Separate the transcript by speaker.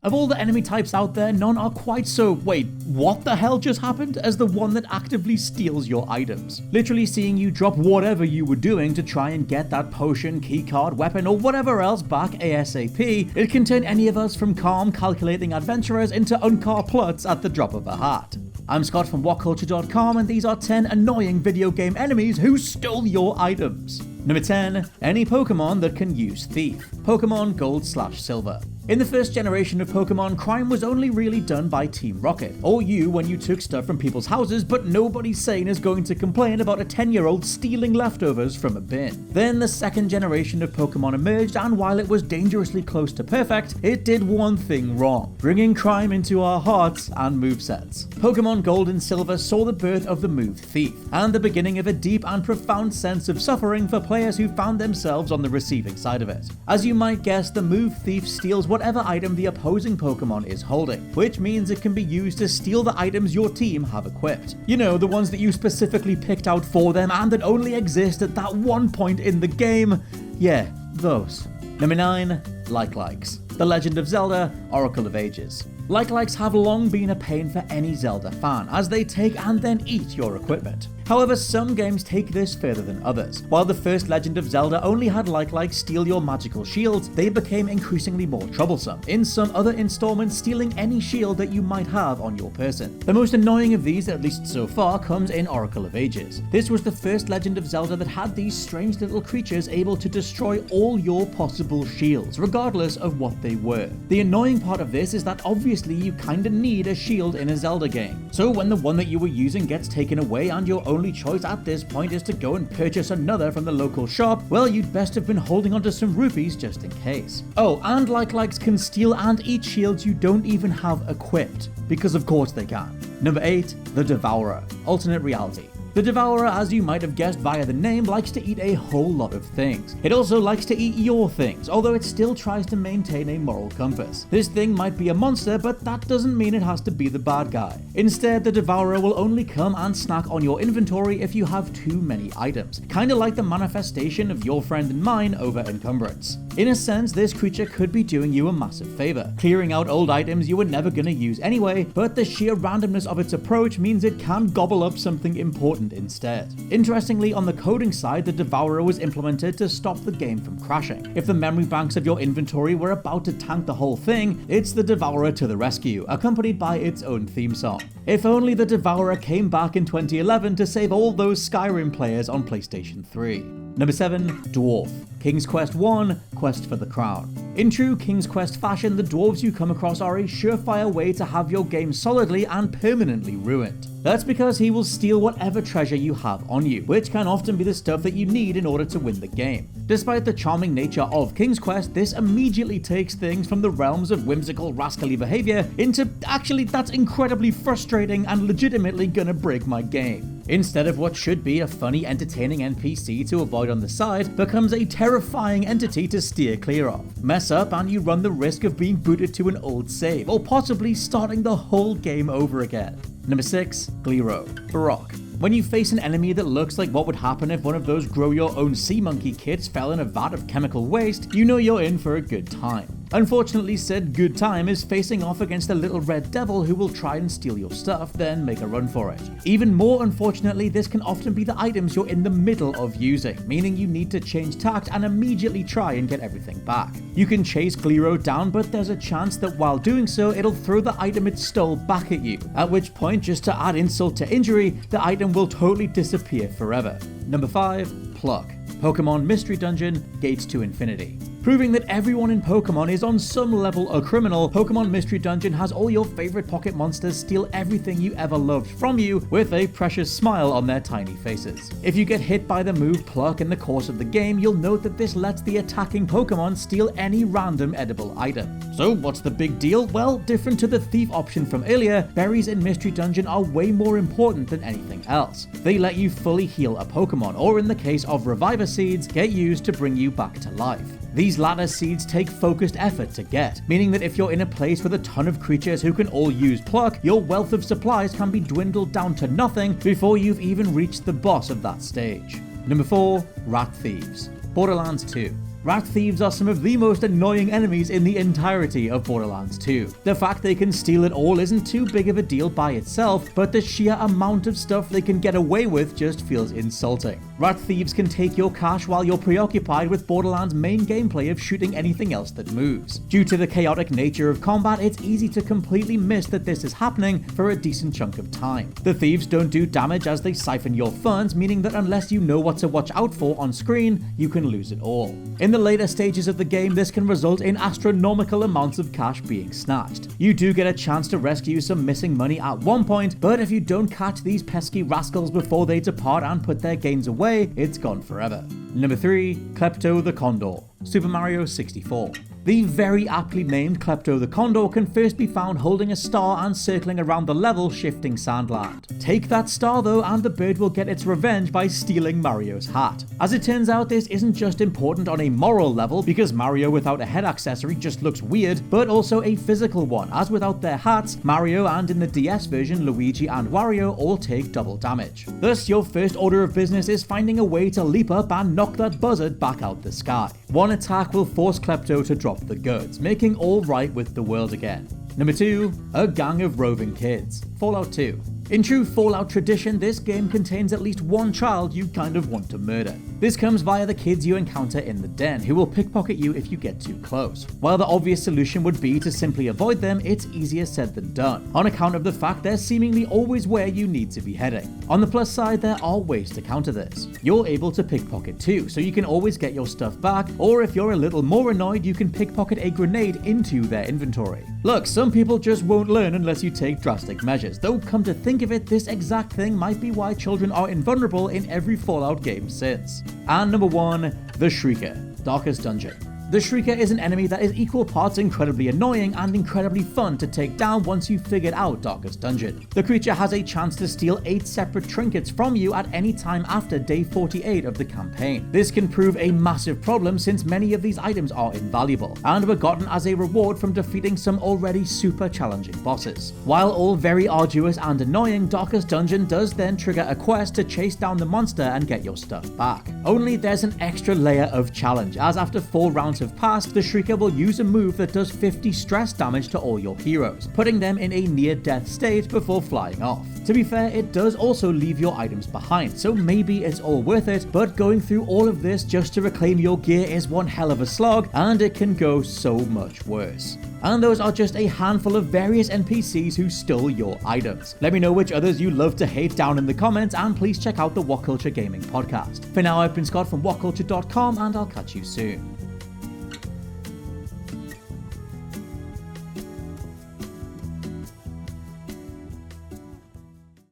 Speaker 1: Of all the enemy types out there, none are quite so, wait, what the hell just happened, as the one that actively steals your items. Literally seeing you drop whatever you were doing to try and get that potion, keycard, weapon, or whatever else back ASAP, it can turn any of us from calm, calculating adventurers into uncar pluts at the drop of a hat. I'm Scott from WhatCulture.com, and these are 10 annoying video game enemies who stole your items. Number 10. Any Pokemon that can use Thief. Pokemon Gold/Silver. In the first generation of Pokemon, crime was only really done by Team Rocket, or you when you took stuff from people's houses, but nobody sane is going to complain about a 10-year-old stealing leftovers from a bin. Then the second generation of Pokemon emerged, and while it was dangerously close to perfect, it did one thing wrong, bringing crime into our hearts and movesets. Pokemon Gold and Silver saw the birth of the move Thief, and the beginning of a deep and profound sense of suffering for players who found themselves on the receiving side of it. As you might guess, the move Thief steals whatever item the opposing Pokemon is holding, which means it can be used to steal the items your team have equipped. You know, the ones that you specifically picked out for them and that only exist at that one point in the game. Yeah, those. Number 9. Like-likes. The Legend of Zelda, Oracle of Ages. Like-likes have long been a pain for any Zelda fan, as they take and then eat your equipment. However, some games take this further than others. While the first Legend of Zelda only had like-likes steal your magical shields, they became increasingly more troublesome, in some other installments stealing any shield that you might have on your person. The most annoying of these, at least so far, comes in Oracle of Ages. This was the first Legend of Zelda that had these strange little creatures able to destroy all your possible shields, regardless of what they were. The annoying part of this is that obviously you kinda need a shield in a Zelda game. So when the one that you were using gets taken away and your only choice at this point is to go and purchase another from the local shop, well, you'd best have been holding onto some rupees just in case. Oh, and like-likes can steal and eat shields you don't even have equipped, because of course they can. Number 8. The Devourer. Alternate reality. The Devourer, as you might have guessed via the name, likes to eat a whole lot of things. It also likes to eat your things, although it still tries to maintain a moral compass. This thing might be a monster, but that doesn't mean it has to be the bad guy. Instead, the Devourer will only come and snack on your inventory if you have too many items, kinda like the manifestation of your friend and mine over encumbrance. In a sense, this creature could be doing you a massive favor, clearing out old items you were never gonna use anyway, but the sheer randomness of its approach means it can gobble up something important instead. Interestingly, on the coding side, the Devourer was implemented to stop the game from crashing. If the memory banks of your inventory were about to tank the whole thing, it's the Devourer to the rescue, accompanied by its own theme song. If only the Devourer came back in 2011 to save all those Skyrim players on PlayStation 3. Number 7. Dwarf. King's Quest 1, Quest for the Crown. In true King's Quest fashion, the dwarves you come across are a surefire way to have your game solidly and permanently ruined. That's because he will steal whatever treasure you have on you, which can often be the stuff that you need in order to win the game. Despite the charming nature of King's Quest, this immediately takes things from the realms of whimsical, rascally behavior into, actually, that's incredibly frustrating and legitimately gonna break my game. Instead of what should be a funny, entertaining NPC to avoid on the side, becomes a terrifying entity to steer clear of. Mess up and you run the risk of being booted to an old save, or possibly starting the whole game over again. Number 6. Glero. BAROQUE. When you face an enemy that looks like what would happen if one of those grow-your-own sea monkey kits fell in a vat of chemical waste, you know you're in for a good time. Unfortunately, said good time is facing off against a little red devil who will try and steal your stuff, then make a run for it. Even more unfortunately, this can often be the items you're in the middle of using, meaning you need to change tact and immediately try and get everything back. You can chase Glero down, but there's a chance that while doing so, it'll throw the item it stole back at you, at which point, just to add insult to injury, the item will totally disappear forever. Number 5. Pluck. Pokemon Mystery Dungeon, Gates to Infinity. Proving that everyone in Pokemon is on some level a criminal, Pokemon Mystery Dungeon has all your favorite pocket monsters steal everything you ever loved from you with a precious smile on their tiny faces. If you get hit by the move Pluck in the course of the game, you'll note that this lets the attacking Pokemon steal any random edible item. So what's the big deal? Well, different to the thief option from earlier, berries in Mystery Dungeon are way more important than anything else. They let you fully heal a Pokemon, or in the case of Reviver Seeds, get used to bring you back to life. These latter seeds take focused effort to get, meaning that if you're in a place with a ton of creatures who can all use Pluck, your wealth of supplies can be dwindled down to nothing before you've even reached the boss of that stage. Number 4. Rat Thieves. Borderlands 2. Rat thieves are some of the most annoying enemies in the entirety of Borderlands 2. The fact they can steal it all isn't too big of a deal by itself, but the sheer amount of stuff they can get away with just feels insulting. Rat thieves can take your cash while you're preoccupied with Borderlands' main gameplay of shooting anything else that moves. Due to the chaotic nature of combat, it's easy to completely miss that this is happening for a decent chunk of time. The thieves don't do damage as they siphon your funds, meaning that unless you know what to watch out for on screen, you can lose it all. In the later stages of the game, this can result in astronomical amounts of cash being snatched. You do get a chance to rescue some missing money at one point, but if you don't catch these pesky rascals before they depart and put their gains away, it's gone forever. Number 3. Klepto the Condor, Super Mario 64. The very aptly named Klepto the Condor can first be found holding a star and circling around the level, shifting Sandland. Take that star though, and the bird will get its revenge by stealing Mario's hat. As it turns out, this isn't just important on a moral level, because Mario without a head accessory just looks weird, but also a physical one, as without their hats, Mario and in the DS version, Luigi and Wario all take double damage. Thus, your first order of business is finding a way to leap up and knock that buzzard back out the sky. One attack will force Klepto to drop the goods, making all right with the world again. Number 2. A gang of roving kids, Fallout 2. In true Fallout tradition, this game contains at least one child you kind of want to murder. This comes via the kids you encounter in the den, who will pickpocket you if you get too close. While the obvious solution would be to simply avoid them, it's easier said than done, on account of the fact they're seemingly always where you need to be heading. On the plus side, there are ways to counter this. You're able to pickpocket too, so you can always get your stuff back, or if you're a little more annoyed, you can pickpocket a grenade into their inventory. Look, some people just won't learn unless you take drastic measures, though come to think of it, this exact thing might be why children are invulnerable in every Fallout game since. And number 1, the Shrieker, Darkest Dungeon. The Shrieker is an enemy that is equal parts incredibly annoying and incredibly fun to take down once you've figured out Darkest Dungeon. The creature has a chance to steal 8 separate trinkets from you at any time after day 48 of the campaign. This can prove a massive problem since many of these items are invaluable, and were gotten as a reward from defeating some already super challenging bosses. While all very arduous and annoying, Darkest Dungeon does then trigger a quest to chase down the monster and get your stuff back. Only there's an extra layer of challenge, as after 4 rounds have passed, the Shrieker will use a move that does 50 stress damage to all your heroes, putting them in a near-death state before flying off. To be fair, it does also leave your items behind, so maybe it's all worth it, but going through all of this just to reclaim your gear is one hell of a slog, and it can go so much worse. And those are just a handful of various NPCs who stole your items. Let me know which others you love to hate down in the comments, and please check out the WhatCulture Gaming Podcast. For now, I've been Scott from WhatCulture.com, and I'll catch you soon.